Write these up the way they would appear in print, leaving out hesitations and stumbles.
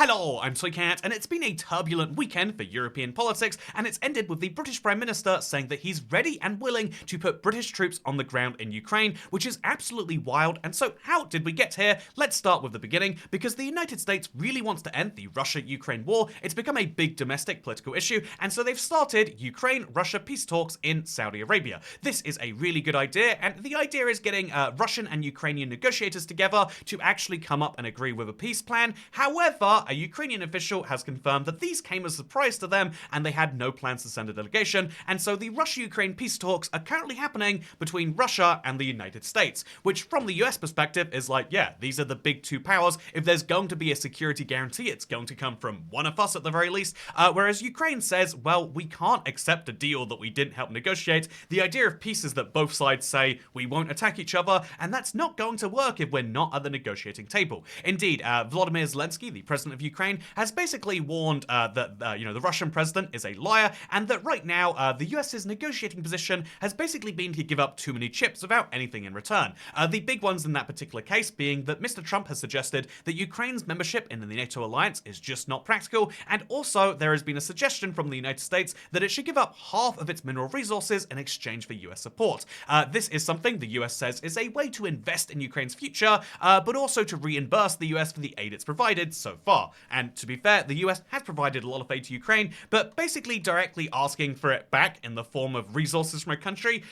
Hello, I'm Toycat, and it's been a turbulent weekend for European politics, and it's ended with the British Prime Minister saying that he's ready and willing to put British troops on the ground in Ukraine, which is absolutely wild. And so how did we get here? Let's start with the beginning, because the United States really wants to end the Russia-Ukraine war. It's become a big domestic political issue, and so they've started Ukraine-Russia peace talks in Saudi Arabia. This is a really good idea, and the idea is getting Russian and Ukrainian negotiators together to actually come up and agree with a peace plan. However, a Ukrainian official has confirmed that these came as a surprise to them and they had no plans to send a delegation, and so the Russia-Ukraine peace talks are currently happening between Russia and the United States, which from the US perspective is like, yeah, these are the big two powers. If there's going to be a security guarantee, it's going to come from one of us at the very least, whereas Ukraine says, well, we can't accept a deal that we didn't help negotiate. The idea of peace is that both sides say we won't attack each other, and that's not going to work if we're not at the negotiating table. Indeed, Volodymyr Zelensky, the president of Ukraine, has basically warned that the Russian president is a liar, and that right now the US's negotiating position has basically been to give up too many chips without anything in return. The big ones in that particular case being that Mr. Trump has suggested that Ukraine's membership in the NATO alliance is just not practical, and also there has been a suggestion from the United States that it should give up half of its mineral resources in exchange for US support. This is something the US says is a way to invest in Ukraine's future, but also to reimburse the US for the aid it's provided so far. And to be fair, the US has provided a lot of aid to Ukraine, but basically directly asking for it back in the form of resources from a country,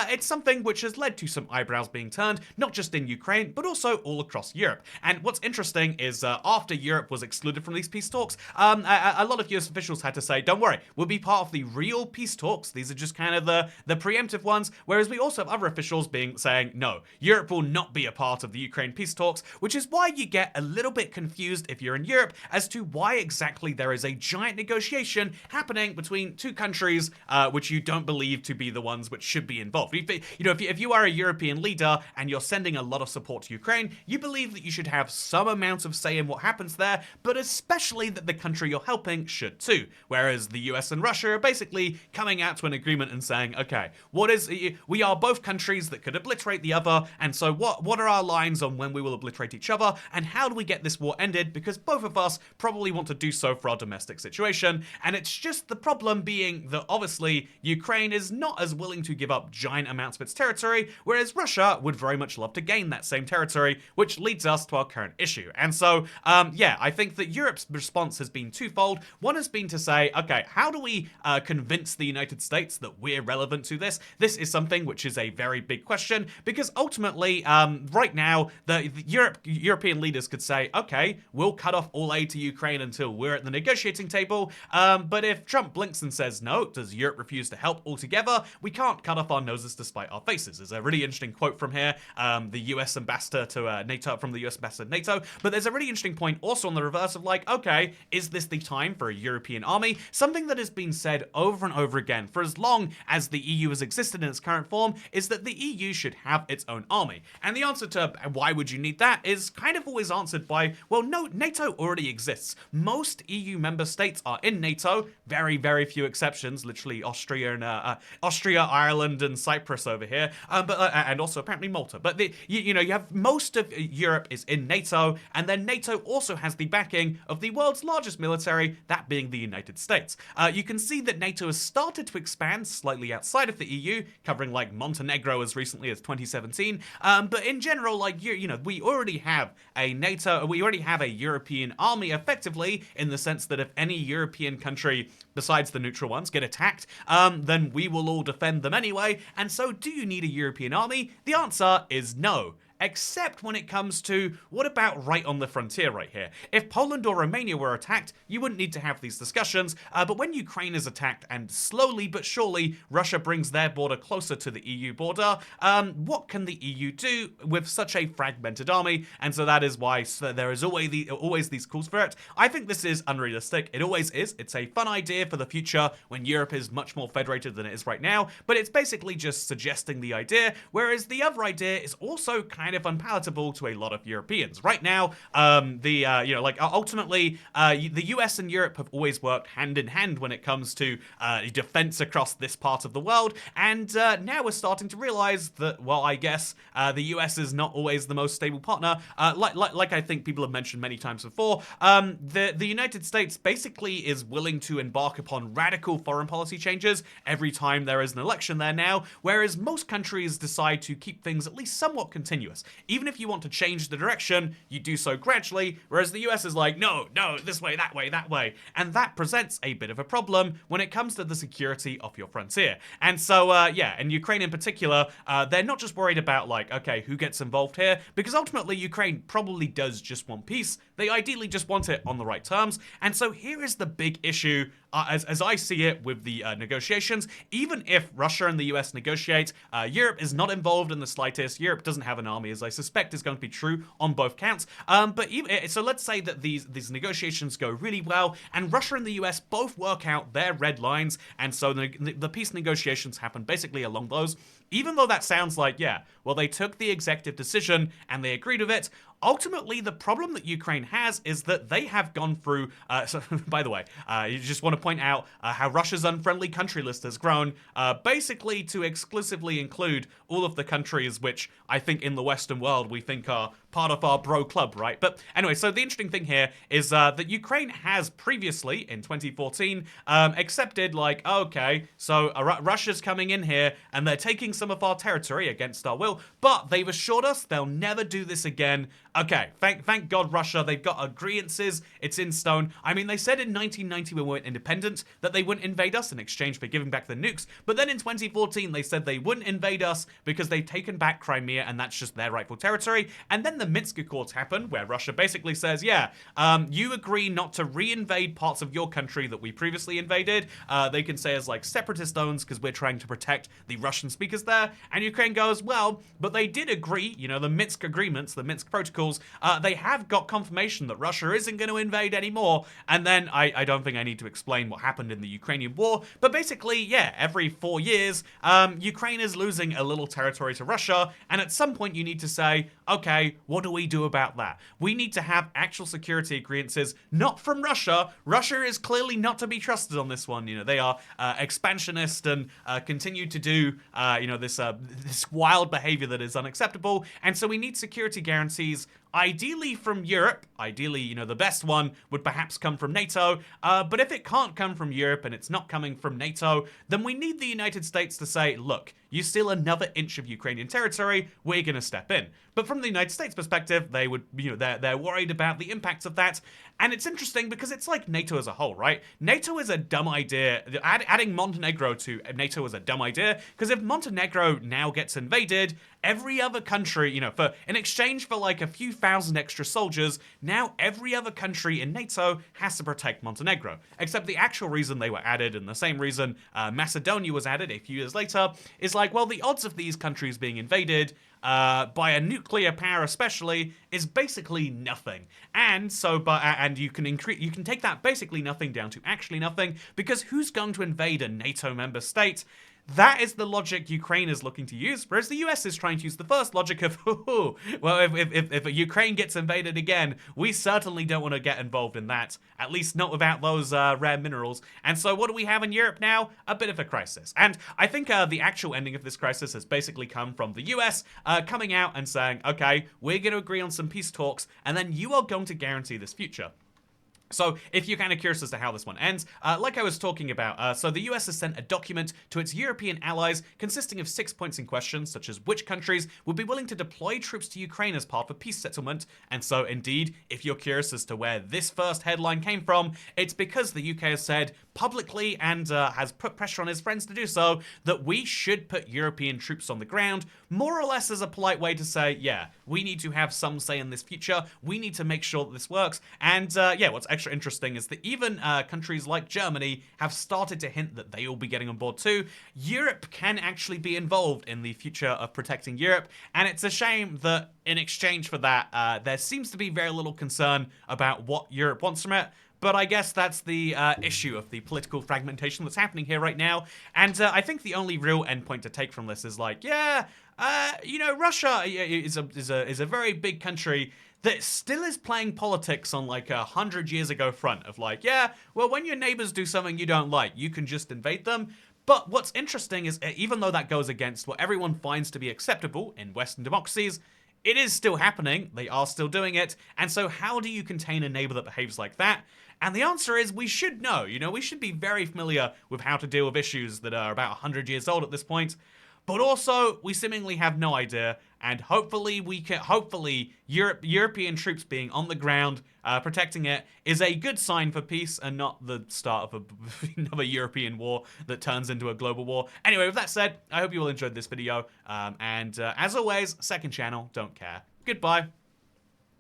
it's something which has led to some eyebrows being turned, not just in Ukraine, but also all across Europe. And what's interesting is after Europe was excluded from these peace talks, a lot of US officials had to say, don't worry, we'll be part of the real peace talks. These are just kind of the preemptive ones, whereas we also have other officials saying, no, Europe will not be a part of the Ukraine peace talks, which is why you get a little bit confused if you're in Europe as to why exactly there is a giant negotiation happening between two countries which you don't believe to be the ones which should be involved. If you are a European leader and you're sending a lot of support to Ukraine, you believe that you should have some amount of say in what happens there, but especially that the country you're helping should too. Whereas the US and Russia are basically coming out to an agreement and saying, okay, we are both countries that could obliterate the other, and so what are our lines on when we will obliterate each other, and how do we get this war ended, because both of us probably want to do so for our domestic situation. And it's just the problem being that obviously Ukraine is not as willing to give up giant amounts of its territory, whereas Russia would very much love to gain that same territory, which leads us to our current issue. And so, yeah, I think that Europe's response has been twofold. One has been to say, okay, how do we convince the United States that we're relevant to this? This is something which is a very big question, because ultimately, right now, the European leaders could say, okay, we'll cut off all aid to Ukraine until we're at the negotiating table, but if Trump blinks and says no, does Europe refuse to help altogether? We can't cut off our noses to spite our faces. There's a really interesting quote from here, the US ambassador to NATO, from the US ambassador to NATO, but there's a really interesting point also on the reverse of like, okay, is this the time for a European army? Something that has been said over and over again for as long as the EU has existed in its current form is that the EU should have its own army. And the answer to why would you need that is kind of always answered by, well, no, NATO already exists. Most EU member states are in NATO, very, very few exceptions, literally Austria, Ireland, and Cyprus over here, and also apparently Malta. But you have most of Europe is in NATO, and then NATO also has the backing of the world's largest military, that being the United States. You can see that NATO has started to expand slightly outside of the EU, covering like Montenegro as recently as 2017. But in general, like we already have a NATO, we already have a European army effectively, in the sense that if any European country besides the neutral ones get attacked, then we will all defend them anyway. And so do you need a European army? The answer is no. Except when it comes to, what about right on the frontier right here? If Poland or Romania were attacked, you wouldn't need to have these discussions, but when Ukraine is attacked and slowly but surely Russia brings their border closer to the EU border, what can the EU do with such a fragmented army? And so that is why there is always these calls for it. I think this is unrealistic. It always is. It's a fun idea for the future when Europe is much more federated than it is right now, but it's basically just suggesting the idea, whereas the other idea is also kind kind of unpalatable to a lot of Europeans. Right now, ultimately, the US and Europe have always worked hand in hand when it comes to defense across this part of the world, and now we're starting to realize that, well, I guess the US is not always the most stable partner. Like I think people have mentioned many times before, the United States basically is willing to embark upon radical foreign policy changes every time there is an election there now, whereas most countries decide to keep things at least somewhat continuous. Even if you want to change the direction, you do so gradually, whereas the US is like, no, this way, that way, that way. And that presents a bit of a problem when it comes to the security of your frontier. And so, and Ukraine in particular, they're not just worried about, like, okay, who gets involved here? Because ultimately, Ukraine probably does just want peace. They ideally just want it on the right terms. And so here is the big issue, as I see it, with the negotiations. Even if Russia and the US negotiate, Europe is not involved in the slightest. Europe doesn't have an army, as I suspect is going to be true on both counts. So let's say that these negotiations go really well, and Russia and the US both work out their red lines, and so the peace negotiations happen basically along those. Even though that sounds like, yeah, well, they took the executive decision and they agreed with it, ultimately, the problem that Ukraine has is that they have gone through, by the way, you just want to point out how Russia's unfriendly country list has grown, basically to exclusively include all of the countries which I think in the Western world we think are part of our bro club, right? But anyway, so the interesting thing here is that Ukraine has previously, in 2014, accepted, like, okay, so Russia's coming in here and they're taking some of our territory against our will, but they've assured us they'll never do this again. Okay, thank God, Russia, they've got agreeances, it's in stone. I mean, they said in 1990 when we were independent that they wouldn't invade us in exchange for giving back the nukes, but then in 2014 they said they wouldn't invade us because they've taken back Crimea and that's just their rightful territory. And then the Minsk Accords happened, where Russia basically says, yeah, you agree not to re-invade parts of your country that we previously invaded. They can say as like separatist zones because we're trying to protect the Russian speakers there. And Ukraine goes, well, but they did agree, the Minsk agreements, the Minsk protocols, they have got confirmation that Russia isn't going to invade anymore. And then I don't think I need to explain what happened in the Ukrainian war, but basically, yeah, every 4 years, Ukraine is losing a little territory to Russia, and at some point you need to say, okay, what do we do about that? We need to have actual security agreements, not from Russia. Russia is clearly not to be trusted on this one. They are expansionist and continue to do, this wild behavior that is unacceptable. And so we need security guarantees, ideally from Europe. Ideally, the best one would perhaps come from NATO. But if it can't come from Europe and it's not coming from NATO, then we need the United States to say, look, you steal another inch of Ukrainian territory, we're going to step in. But from the United States perspective, they would, they're worried about the impacts of that. And it's interesting because it's like NATO as a whole, right? NATO is a dumb idea. Adding Montenegro to NATO is a dumb idea, because if Montenegro now gets invaded, every other country, in exchange for like a few thousand extra soldiers, now every other country in NATO has to protect Montenegro. Except the actual reason they were added, and the same reason Macedonia was added a few years later, is like, well, the odds of these countries being invaded by a nuclear power especially is basically nothing. And so, and you can take that basically nothing down to actually nothing, because who's going to invade a NATO member state? That is the logic Ukraine is looking to use, whereas the US is trying to use the first logic of, well, if Ukraine gets invaded again, we certainly don't want to get involved in that, at least not without those rare minerals. And so what do we have in Europe now? A bit of a crisis. And I think the actual ending of this crisis has basically come from the US coming out and saying, okay, we're going to agree on some peace talks, and then you are going to guarantee this future. So, if you're kind of curious as to how this one ends, like I was talking about, so the US has sent a document to its European allies consisting of 6 points in question, such as which countries would be willing to deploy troops to Ukraine as part of a peace settlement. And so, indeed, if you're curious as to where this first headline came from, it's because the UK has said publicly and has put pressure on his friends to do so, that we should put European troops on the ground, more or less as a polite way to say, yeah, we need to have some say in this future, we need to make sure that this works. And what's extra interesting is that even countries like Germany have started to hint that they will be getting on board too. Europe can actually be involved in the future of protecting Europe, and it's a shame that in exchange for that, there seems to be very little concern about what Europe wants from it. But I guess that's the issue of the political fragmentation that's happening here right now. And I think the only real endpoint to take from this is like, yeah, Russia is a very big country that still is playing politics on like 100 years ago front of like, yeah, well, when your neighbors do something you don't like, you can just invade them. But what's interesting is even though that goes against what everyone finds to be acceptable in Western democracies, it is still happening. They are still doing it. And so how do you contain a neighbor that behaves like that? And the answer is we should know. We should be very familiar with how to deal with issues that are about 100 years old at this point. But also, we seemingly have no idea, and hopefully European troops being on the ground, protecting it, is a good sign for peace and not the start of another European war that turns into a global war. Anyway, with that said, I hope you all enjoyed this video, and as always, second channel, don't care. Goodbye.